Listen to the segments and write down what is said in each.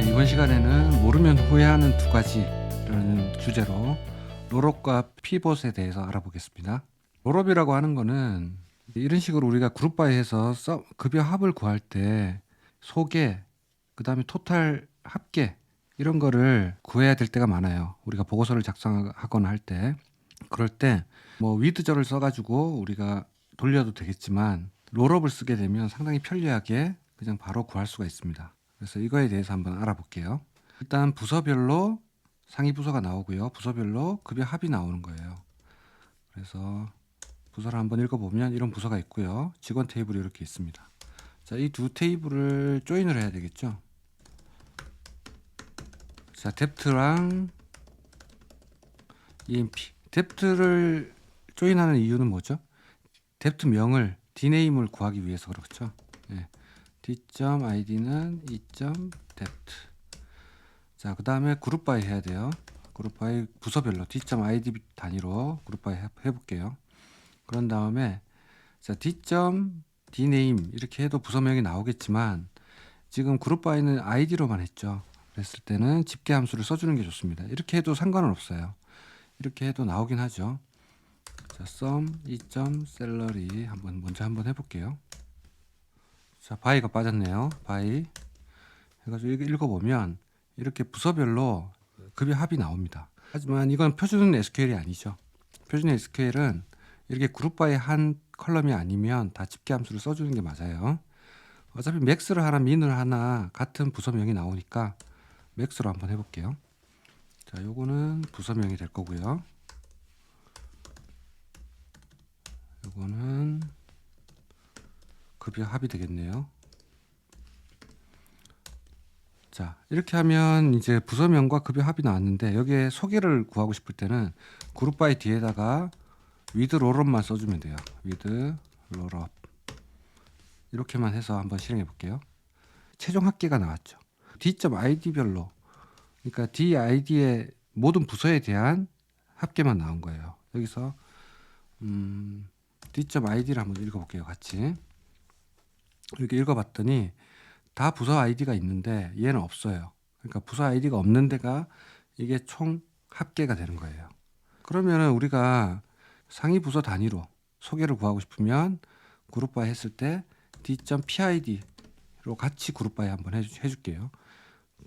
이번 시간에는 모르면 후회하는 두 가지라는 주제로 롤업과 피봇에 대해서 알아보겠습니다. 롤업이라고 하는 거는 이런 식으로 우리가 그룹바이에서 급여 합을 구할 때 소개, 그 다음에 토탈 합계 이런 거를 구해야 될 때가 많아요. 우리가 보고서를 작성하거나 할 때. 그럴 때 뭐 위드저를 써가지고 우리가 돌려도 되겠지만 롤업을 쓰게 되면 상당히 편리하게 그냥 바로 구할 수가 있습니다. 그래서 이거에 대해서 한번 알아볼게요. 일단 부서별로 상위 부서가 나오고요. 부서별로 급여 합이 나오는 거예요. 그래서 부서를 한번 읽어보면 이런 부서가 있고요. 직원 테이블이 이렇게 있습니다. 자, 이 두 테이블을 조인을 해야 되겠죠. 자, 뎁트랑 EMP. 뎁트를 조인하는 이유는 뭐죠? 뎁트 명을 dname을 구하기 위해서 그렇죠. 네. d.id는 e.뎁트. 자, 그 다음에 그룹바이 해야 돼요. 그룹바이 부서별로 d.id 단위로 그룹바이 해볼게요. 그런 다음에 자, d.dname 이렇게 해도 부서명이 나오겠지만 지금 그룹바이는 id로만 했죠. 그랬을 때는 집계 함수를 써주는 게 좋습니다. 이렇게 해도 상관은 없어요. 이렇게 해도 나오긴 하죠. 자, sum e.salary 먼저 한번 해볼게요. 자, 바이가 빠졌네요. 바이 해가지고 읽어보면 이렇게 부서별로 급여 합이 나옵니다. 하지만 이건 표준 SQL이 아니죠. 표준 SQL은 이렇게 그룹바이 한 컬럼이 아니면 다 집계 함수를 써주는 게 맞아요. 어차피 맥스를 하나 민을 하나 같은 부서명이 나오니까 맥스로 한번 해볼게요. 자, 요거는 부서명이 될 거고요. 요거는 급여 합이 되겠네요. 자, 이렇게 하면 이제 부서명과 급여 합이 나왔는데 여기에 소개를 구하고 싶을 때는 그룹바이 뒤에다가 with 롤업만 써주면 돼요. with 롤업 이렇게만 해서 한번 실행해 볼게요. 최종 합계가 나왔죠. d.id별로 그러니까 did의 모든 부서에 대한 합계만 나온 거예요. 여기서 d.id를 한번 읽어볼게요. 같이 이렇게 읽어봤더니 다 부서 아이디가 있는데 얘는 없어요. 그러니까 부서 아이디가 없는 데가 이게 총 합계가 되는 거예요. 그러면은 우리가 상위 부서 단위로 소개를 구하고 싶으면 그룹바이 했을 때 d.pid로 같이 그룹바이 한번 해줄게요.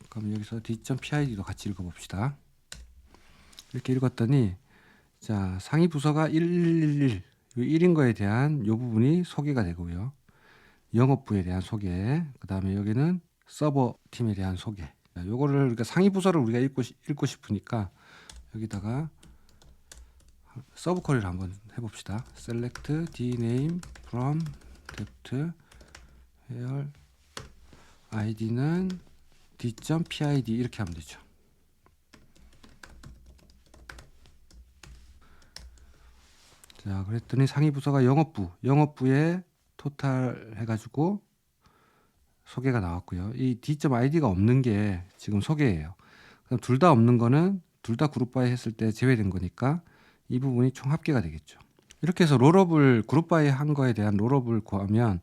그럼 여기서 d.pid도 같이 읽어봅시다. 이렇게 읽었더니 자, 상위 부서가 1111 1인 거에 대한 요 부분이 소개가 되고요. 영업부에 대한 소개, 그 다음에 여기는 서버 팀에 대한 소개. 요거를 그러니까 상위 부서를 우리가 읽고 싶으니까 여기다가 서브 쿼리를 한번 해봅시다. select dname from dept where id는 d.pid 이렇게 하면 되죠. 자, 그랬더니 상위 부서가 영업부에 토탈 해가지고 소개가 나왔고요. 이 d.id가 없는 게 지금 소개예요. 그럼 둘 다 없는 거는 둘 다 그룹바이 했을 때 제외된 거니까 이 부분이 총 합계가 되겠죠. 이렇게 해서 롤업을 그룹바이 한 거에 대한 롤업을 구하면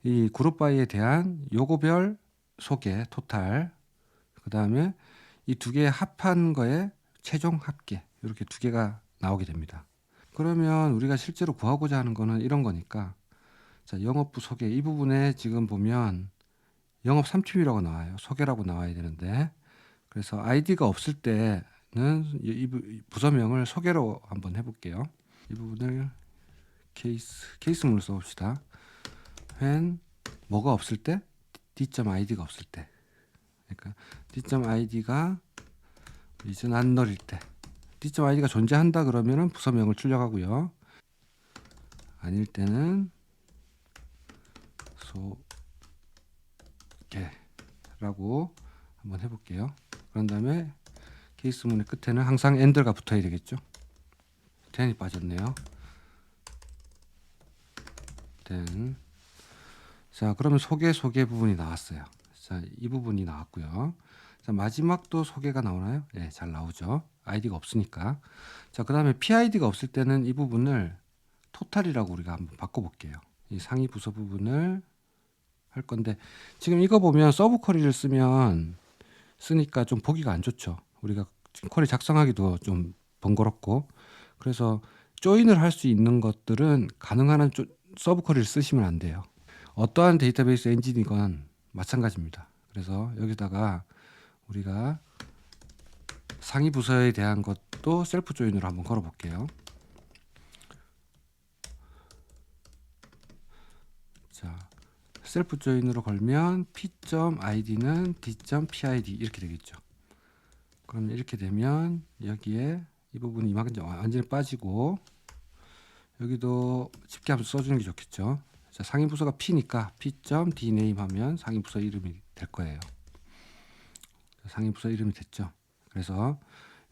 이 그룹바이에 대한 요거별 소개 토탈 그 다음에 이 두 개 합한 거에 최종 합계 이렇게 두 개가 나오게 됩니다. 그러면 우리가 실제로 구하고자 하는 거는 이런 거니까 자, 영업부 소개 이 부분에 지금 보면 영업 3팀이라고 나와요. 소개라고 나와야 되는데 그래서 아이디가 없을 때는 이 부서명을 소개로 한번 해볼게요. 이 부분을 케이스문을 써봅시다. when 뭐가 없을 때 d.id가 없을 때 그러니까 d.id가 이제 안 넣을 때 d.id가 존재한다 그러면은 부서명을 출력하고요. 아닐 때는 소개라고 한번 해볼게요. 그런 다음에 케이스문의 끝에는 항상 엔드가 붙어야 되겠죠. 10이 빠졌네요. 10. 자, 그러면 소개 부분이 나왔어요. 자, 이 부분이 나왔고요. 자, 마지막도 소개가 나오나요? 네, 잘 나오죠. 아이디가 없으니까. 자, 그 다음에 PID가 없을 때는 이 부분을 토탈이라고 우리가 한번 바꿔볼게요. 이 상위 부서 부분을 할 건데 지금 이거 보면 서브 쿼리를 쓰면 쓰니까 좀 보기가 안 좋죠. 우리가 쿼리 작성하기도 좀 번거롭고. 그래서 조인을 할 수 있는 것들은 가능한 한 서브 쿼리를 쓰시면 안 돼요. 어떠한 데이터베이스 엔진이건 마찬가지입니다. 그래서 여기다가 우리가 상위 부서에 대한 것도 셀프 조인으로 한번 걸어 볼게요. 자, 셀프 조인으로 걸면 p.id는 d.pid 이렇게 되겠죠. 그럼 이렇게 되면 여기에 이 부분이 이만큼 완전히 빠지고, 여기도 집계함수 써주는 게 좋겠죠. 자, 상위 부서가 p니까 p.dname 하면 상위 부서 이름이 될 거예요. 상위 부서 이름이 됐죠. 그래서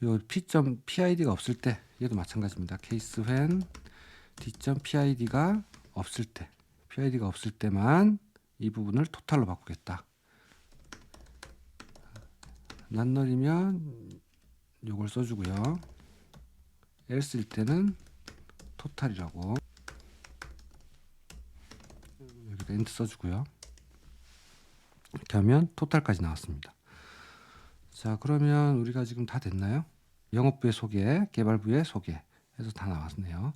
요 p.pid가 없을 때 얘도 마찬가지입니다. case when d.pid가 없을 때, pid가 없을 때만 이 부분을 토탈로 바꾸겠다. 낱널이면 요걸 써주고요. else일 때는 토탈이라고, 여기다 엔트 써주고요. 이렇게 하면 토탈까지 나왔습니다. 자, 그러면 우리가 지금 다 됐나요? 영업부의 소개, 개발부의 소개 해서 다 나왔네요.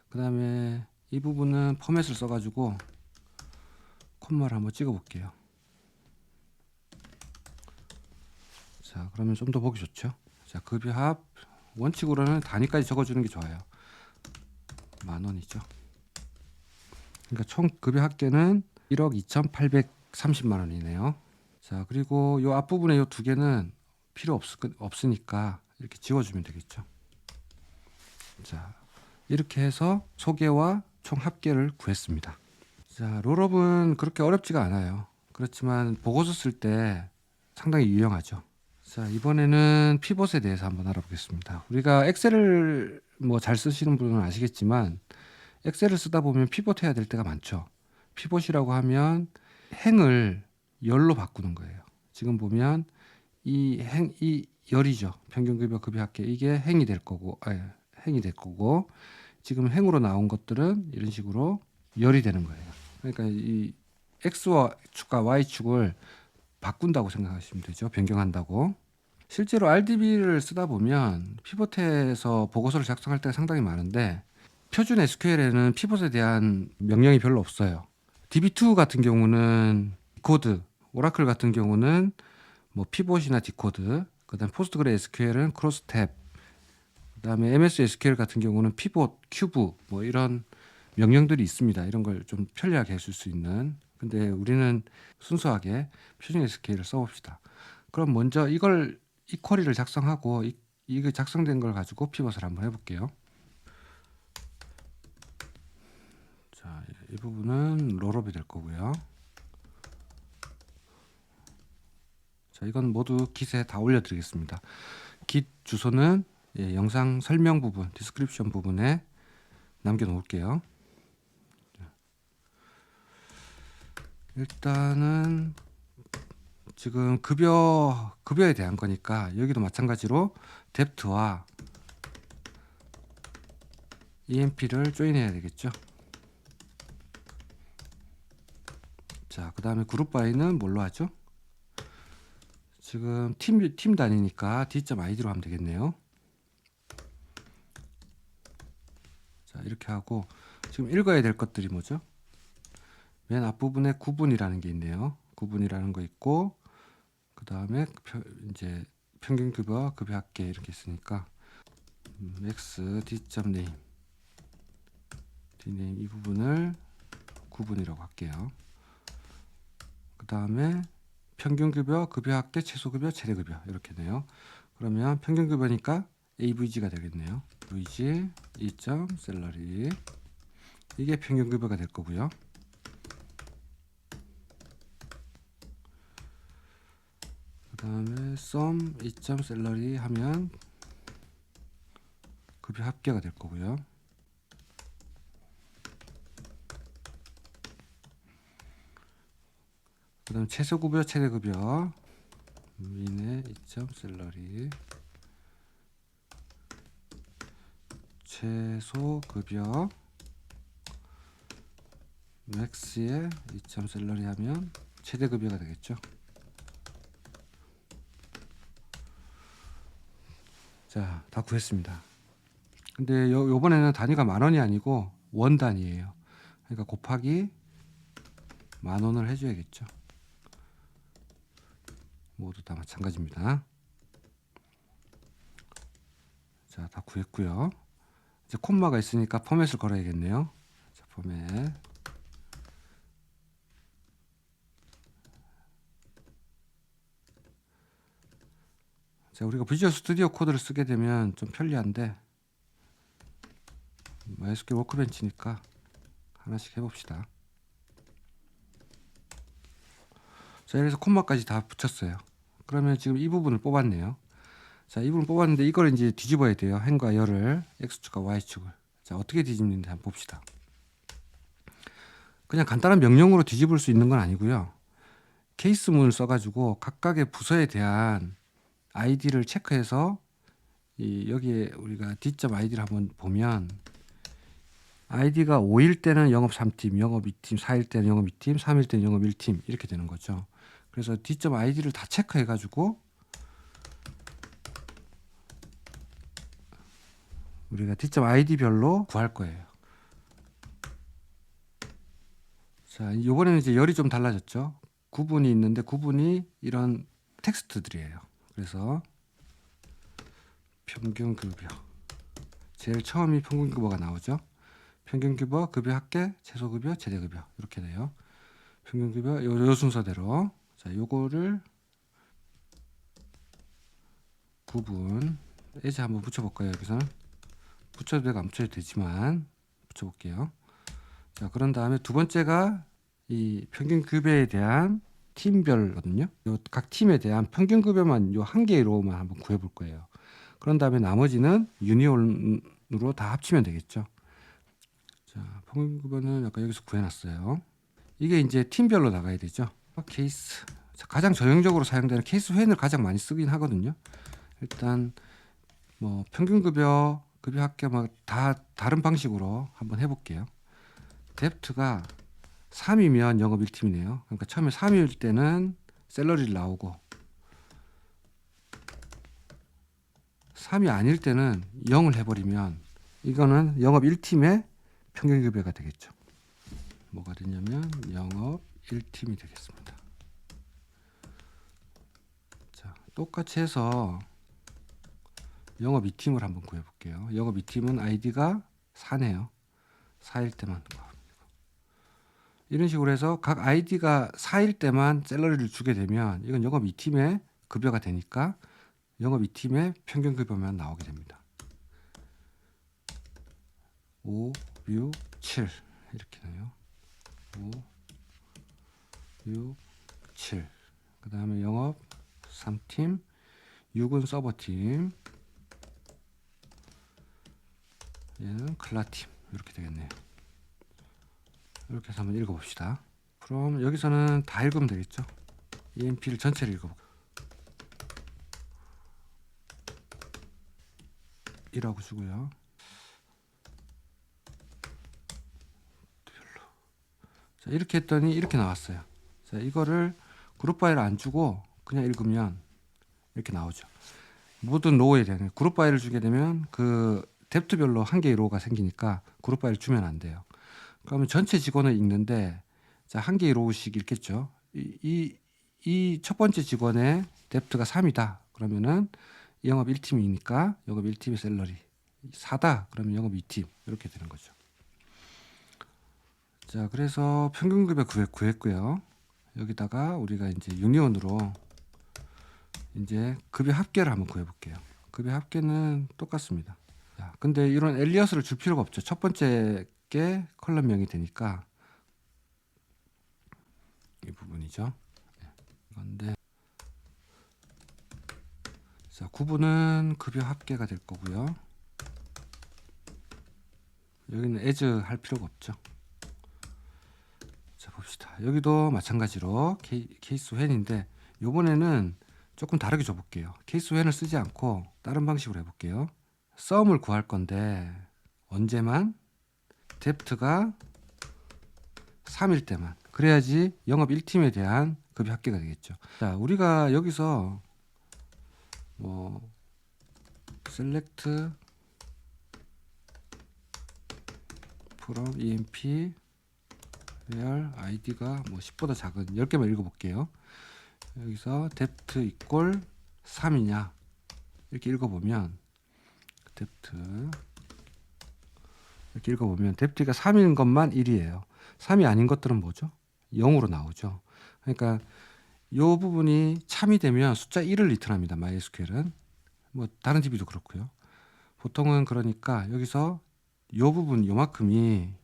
그 다음에 이 부분은 포맷을 써가지고 콤마를 한번 찍어 볼게요. 자, 그러면 좀 더 보기 좋죠. 자, 급여합 원칙으로는 단위까지 적어주는 게 좋아요. 10,000원이죠. 그러니까 총 급여 합계는 1억 2,830만 원이네요. 자, 그리고 이 앞부분에 이 두 개는 필요 없으니까 이렇게 지워주면 되겠죠. 자, 이렇게 해서 소개와 총 합계를 구했습니다. 자, 롤업은 그렇게 어렵지가 않아요. 그렇지만 보고서 쓸 때 상당히 유용하죠. 자, 이번에는 피봇에 대해서 한번 알아보겠습니다. 우리가 엑셀을 뭐 잘 쓰시는 분은 아시겠지만 엑셀을 쓰다 보면 피봇 해야 될 때가 많죠. 피봇이라고 하면 행을 열로 바꾸는 거예요. 지금 보면 이 열이죠. 평균급여 급여합계, 이게 행이 될 거고, 행이 될 거고, 지금 행으로 나온 것들은 이런 식으로 열이 되는 거예요. 그러니까 이 x와 축과 y 축을 바꾼다고 생각하시면 되죠. 변경한다고. 실제로 RDB를 쓰다 보면 피봇에서 보고서를 작성할 때가 상당히 많은데, 표준 SQL에는 피봇에 대한 명령이 별로 없어요. DB2 같은 경우는 디코드, 오라클 같은 경우는 뭐 피봇이나 디코드, 그다음 포스트그레 SQL은 크로스탭, 그다음에 MS SQL 같은 경우는 피봇, 큐브 뭐 이런 명령들이 있습니다. 이런 걸 좀 편리하게 해줄 수 있는. 근데 우리는 순수하게 표준 SQL을 써봅시다. 그럼 먼저 이 쿼리를 작성하고 이게 작성된 걸 가지고 피벗을 한번 해볼게요. 자, 이 부분은 롤업이 될 거고요. 자, 이건 모두 깃에 다 올려드리겠습니다. 깃 주소는 영상 설명 부분, 디스크립션 부분에 남겨놓을게요. 일단은 지금 급여에 대한 거니까 여기도 마찬가지로 뎁트와 EMP를 조인해야 되겠죠. 자, 그 다음에 그룹 바이는 뭘로 하죠? 지금 팀 단위니까 d.id로 하면 되겠네요. 자, 이렇게 하고 지금 읽어야 될 것들이 뭐죠? 맨 앞부분에 구분이라는 게 있네요. 구분이라는 거 있고, 그 다음에 이제 평균급여, 급여합계 이렇게 있으니까 x d.name 이 부분을 구분이라고 할게요. 그 다음에 평균급여, 급여합계, 최소급여, 최대급여 이렇게네요. 그러면 평균급여니까 AVG가 되겠네요. VG 2.salary, 이게 평균급여가 될 거고요. 그 다음에 sum 2.salary 하면 급여 합계가 될 거고요. 그 다음 최소급여, 최대급여 민의 2.salary, 최소급여 max의 2.salary 하면 최대급여가 되겠죠. 자, 다 구했습니다. 근데 요번에는 단위가 10,000원이 아니고 원 단위예요. 그러니까 곱하기 10,000원을 해줘야겠죠. 모두 다 마찬가지입니다. 자, 다 구했고요. 이제 콤마가 있으니까 포맷을 걸어야겠네요. 자, 포맷. 자, 우리가 비주얼 스튜디오 코드를 쓰게 되면 좀 편리한데 MySQL 워크벤치니까 하나씩 해봅시다. 자, 그래서 콤마까지 다 붙였어요. 그러면 지금 이 부분을 뽑았네요. 자, 이 부분 뽑았는데 이걸 이제 뒤집어야 돼요. 행과 열을 X축과 Y축을. 자, 어떻게 뒤집는지 한번 봅시다. 그냥 간단한 명령으로 뒤집을 수 있는 건 아니고요. 케이스문을 써가지고 각각의 부서에 대한 아이디를 체크해서 여기에 우리가 D.id를 한번 보면 아이디가 5일 때는 영업 3팀, 영업 2팀, 4일 때는 영업 2팀, 3일 때는 영업 1팀 이렇게 되는 거죠. 그래서 D.id를 다 체크해가지고 우리가 D.id별로 구할 거예요. 자, 이번에는 이제 열이 좀 달라졌죠. 구분이 있는데 구분이 이런 텍스트들이에요. 그래서 평균급여 제일 처음이 평균급여가 나오죠. 평균급여, 급여 합계, 최소급여, 최대급여 이렇게 돼요. 평균급여 요 순서대로. 자, 요거를 구분 에즈 한번 붙여볼까요? 여기서는 붙여도 되고 안 붙여도 되지만 붙여볼게요. 자, 그런 다음에 두 번째가 이 평균급여에 대한 팀별거든요. 요 각 팀에 대한 평균급여만 요 한 개의 로우만 한번 구해볼 거예요. 그런 다음에 나머지는 유니온으로 다 합치면 되겠죠. 자, 평균급여는 아까 여기서 구해놨어요. 이게 이제 팀별로 나가야 되죠. 케이스. 자, 가장 전형적으로 사용되는 케이스 회원을 가장 많이 쓰긴 하거든요. 일단 뭐 평균급여, 급여 합계 막 다 다른 방식으로 한번 해볼게요. 뎁트가 3이면 영업 1팀이네요. 그러니까 처음에 3일 때는 샐러리를 나오고 3이 아닐 때는 0을 해버리면 이거는 영업 1팀의 평균급여가 되겠죠. 뭐가 되냐면 영업 1팀이 되겠습니다. 자, 똑같이 해서 영업 2팀을 한번 구해볼게요. 영업 2팀은 아이디가 4네요. 4일 때만 구합니다. 이런 식으로 해서 각 아이디가 4일 때만 샐러리를 주게 되면 이건 영업 2팀의 급여가 되니까 영업 2팀의 평균 급여만 나오게 됩니다. 5, 6, 7 이렇게 나요. 5, 6, 7. 그 다음에 영업 3팀, 6은 서버팀, 얘는 클라팀 이렇게 되겠네요. 이렇게 해서 한번 읽어봅시다. 그럼 여기서는 다 읽으면 되겠죠. EMP를 전체를 읽어볼게요. 1하고 주고요. 자, 이렇게 했더니 이렇게 나왔어요. 자, 이거를 그룹 파일 안 주고 그냥 읽으면 이렇게 나오죠. 모든 로우에 대한 그룹 파일을 주게 되면 그 뎁트별로 한 개의 로우가 생기니까 그룹 파일을 주면 안 돼요. 그러면 전체 직원을 읽는데 자, 한 개의 로우씩 읽겠죠. 이 첫 번째 직원의 뎁트가 3이다. 그러면은 영업 1팀이니까 영업 1팀의 샐러리 4다. 그러면 영업 2팀 이렇게 되는 거죠. 자, 그래서 평균급여 구했고요. 여기다가 우리가 이제 유니온으로 이제 급여 합계를 한번 구해볼게요. 급여 합계는 똑같습니다. 자, 근데 이런 엘리어스를 줄 필요가 없죠. 첫 번째 게 컬럼명이 되니까 이 부분이죠. 이건데 자, 구분은 급여 합계가 될 거고요. 여기는 as 할 필요가 없죠. 자, 봅시다. 여기도 마찬가지로 케이스 웬인데 요번에는 조금 다르게 줘볼게요. 케이스 웬을 쓰지 않고 다른 방식으로 해볼게요. 썸을 구할 건데 언제만 뎁트가 3일 때만 그래야지 영업 1팀에 대한 급여 합계가 되겠죠. 자, 우리가 여기서 뭐 select from emp where id가 뭐 10보다 작은 10개만 읽어볼게요. 여기서 depth equal 3이냐 이렇게 읽어보면 depth가 3인 것만 1이에요. 3이 아닌 것들은 뭐죠? 0으로 나오죠. 그러니까 이 부분이 참이 되면 숫자 1을 리턴합니다. MySQL은 뭐 다른 DB도 그렇고요. 보통은 그러니까 여기서 이 부분 요만큼이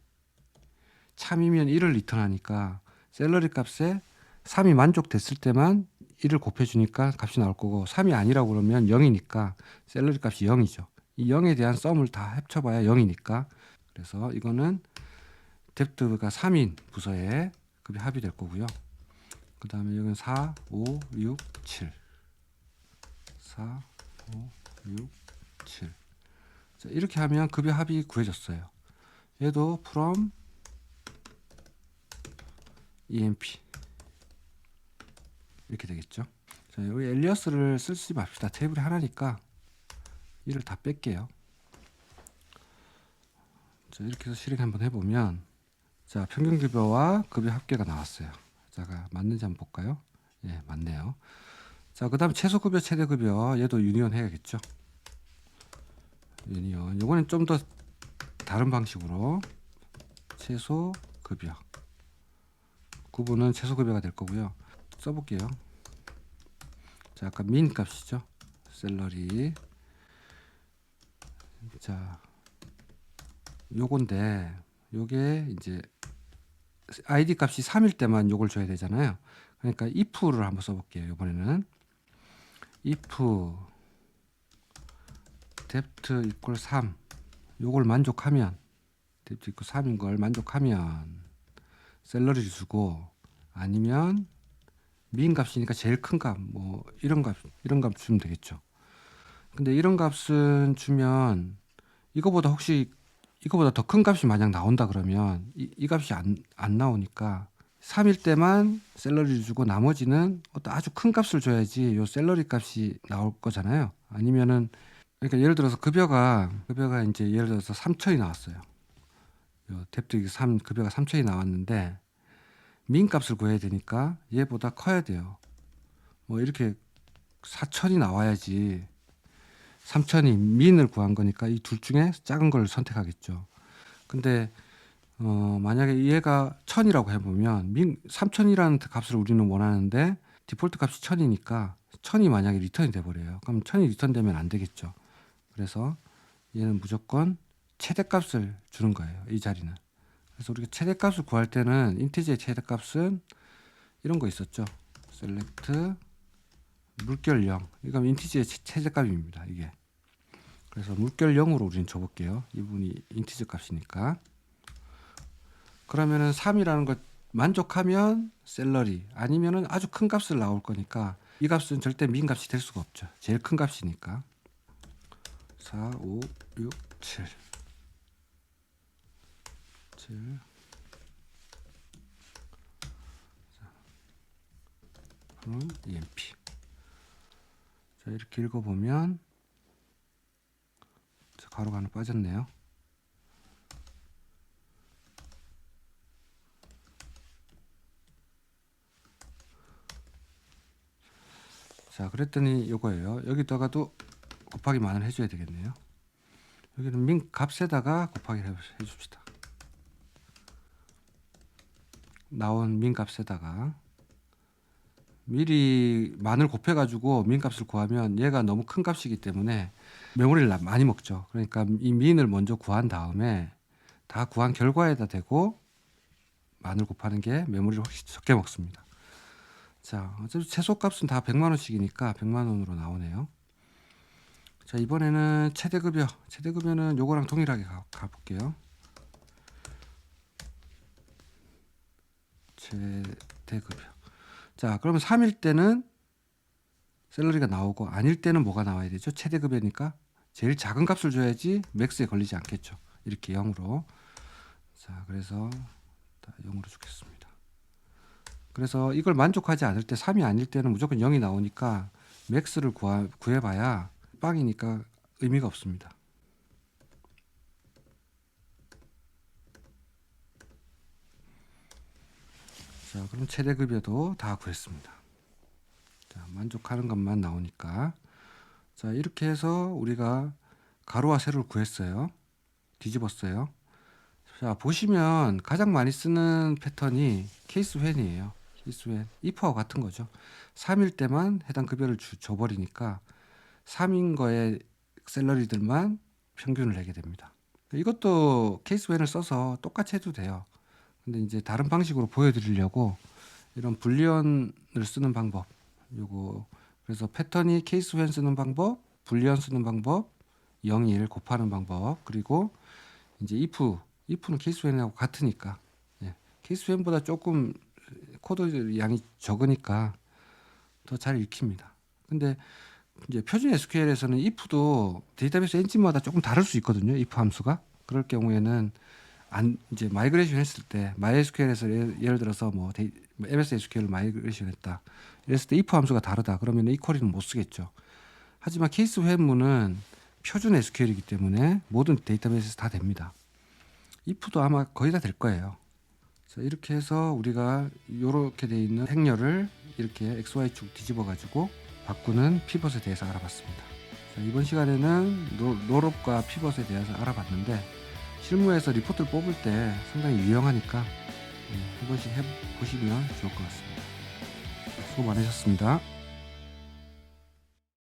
참이면 1을 리턴하니까 셀러리 값에 3이 만족됐을 때만 1을 곱해주니까 값이 나올 거고 3이 아니라고 그러면 0이니까 셀러리 값이 0이죠. 이 0에 대한 썸을 다 합쳐봐야 0이니까 그래서 이거는 depth가 3인 부서에 급이 합이 될 거고요. 그 다음에 여기는 4, 5, 6, 7 4, 5, 6, 7 자, 이렇게 하면 급의 합이 구해졌어요. 얘도 from emp 이렇게 되겠죠. 자, 여기 엘리어스를 쓰지 맙시다. 테이블이 하나니까 이를 다 뺄게요. 자, 이렇게 해서 실행 한번 해보면 자, 평균급여와 급여 합계가 나왔어요. 자, 맞는지 한번 볼까요? 예, 맞네요. 자, 그 다음 최소급여, 최대급여 얘도 유니온 해야겠죠. 유니온 요거는 좀 더 다른 방식으로 최소급여 구분은 최소급여가 될 거고요. 써볼게요. 자, 아까 민 값이죠. 셀러리 자, 요건데 요게 이제 id 값이 3일 때만 요걸 줘야 되잖아요. 그러니까 if를 한번 써볼게요. 이번에는 if depth equal 3 요걸 만족하면 depth equal 3인 걸 만족하면 셀러리를 주고 아니면 민 값이니까 제일 큰 값 뭐 이런 값 주면 되겠죠. 근데 이런 값은 주면 이거보다 혹시 이거보다 더 큰 값이 만약 나온다 그러면 이 값이 안 나오니까 3일 때만 셀러리를 주고 나머지는 어떤 아주 큰 값을 줘야지 요 셀러리 값이 나올 거잖아요. 아니면은 그러니까 예를 들어서 급여가 이제 예를 들어서 3천이 나왔어요. 요 뎁트 3 급여가 3천이 나왔는데 민 값을 구해야 되니까 얘보다 커야 돼요. 뭐 이렇게 4천이 나와야지 3천이 민을 구한 거니까 이 둘 중에 작은 걸 선택하겠죠. 근데 만약에 얘가 1000이라고 해보면 3000이라는 값을 우리는 원하는데 디폴트 값이 1000이니까 1000이 만약에 리턴이 돼버려요. 그럼 1000이 리턴되면 안 되겠죠. 그래서 얘는 무조건 최대값을 주는 거예요. 이 자리는. 그래서 우리가 최대값을 구할 때는 인티저의 최대값은 이런 거 있었죠. select 물결 0 이건 인티저의 최대값입니다. 이게. 그래서 물결 0으로 우리는 줘볼게요. 이분이 인티저 값이니까. 그러면은 3이라는 걸 만족하면 셀러리 아니면은 아주 큰 값을 나올 거니까 이 값은 절대 민 값이 될 수가 없죠. 제일 큰 값이니까. 4, 5, 6, 7 그럼 emp 자, 이렇게 읽어보면 가로가 하나 빠졌네요. 자, 그랬더니 이거예요. 여기다가도 곱하기 만을 해줘야 되겠네요. 여기는 민 값에다가 곱하기를 해줍시다. 나온 민 값에다가 미리 만을 곱해가지고 민 값을 구하면 얘가 너무 큰 값이기 때문에 메모리를 많이 먹죠. 그러니까 이 민을 먼저 구한 다음에 다 구한 결과에다 대고 만을 곱하는 게 메모리를 훨씬 적게 먹습니다. 자, 어차피 최소값은 다 100만원씩이니까 100만원으로 나오네요. 자, 이번에는 최대급여는 요거랑 동일하게 가볼게요. 최대급여. 자, 그러면 3일 때는 셀러리가 나오고 아닐 때는 뭐가 나와야 되죠? 최대급여니까 제일 작은 값을 줘야지 맥스에 걸리지 않겠죠. 이렇게 0으로. 자, 그래서 0으로 주겠습니다. 그래서 이걸 만족하지 않을 때 3이 아닐 때는 무조건 0이 나오니까 맥스를 구해봐야 빵이니까 의미가 없습니다. 자, 그럼 최대급여도 다 구했습니다. 자, 만족하는 것만 나오니까. 자, 이렇게 해서 우리가 가로와 세로를 구했어요. 뒤집었어요. 자, 보시면 가장 많이 쓰는 패턴이 케이스 웬이에요. 케이스 웬. if하고 같은 거죠. 3일 때만 해당 급여를 줘버리니까 3인 거에 샐러리들만 평균을 내게 됩니다. 이것도 케이스 웬을 써서 똑같이 해도 돼요. 근데 이제 다른 방식으로 보여드리려고 이런 불리언을 쓰는 방법, 요거 그래서 패턴이 케이스 웬 쓰는 방법, 불리언 쓰는 방법, 0, 1 곱하는 방법, 그리고 이제 if는 케이스 웬하고 같으니까, 예, 케이스 웬보다 조금 코드 양이 적으니까 더 잘 읽힙니다. 근데 이제 표준 SQL에서는 if도 데이터베이스 엔진마다 조금 다를 수 있거든요. if 함수가. 그럴 경우에는 이제 마이그레이션 했을 때 MySQL에서 예를 들어서 뭐 MS SQL을 마이그레이션 했다. 이랬을 때 if 함수가 다르다. 그러면 equal이는 못 쓰겠죠. 하지만 케이스 웬문은 표준 SQL이기 때문에 모든 데이터베이스에서 다 됩니다. if도 아마 거의 다 될 거예요. 자, 이렇게 해서 우리가 이렇게 돼 있는 행렬을 이렇게 XY축 뒤집어 가지고 바꾸는 피벗에 대해서 알아봤습니다. 자, 이번 시간에는 롤업과 피벗에 대해서 알아봤는데 실무에서 리포트를 뽑을 때 상당히 유용하니까 한 번씩 해보시면 좋을 것 같습니다. 수고 많으셨습니다.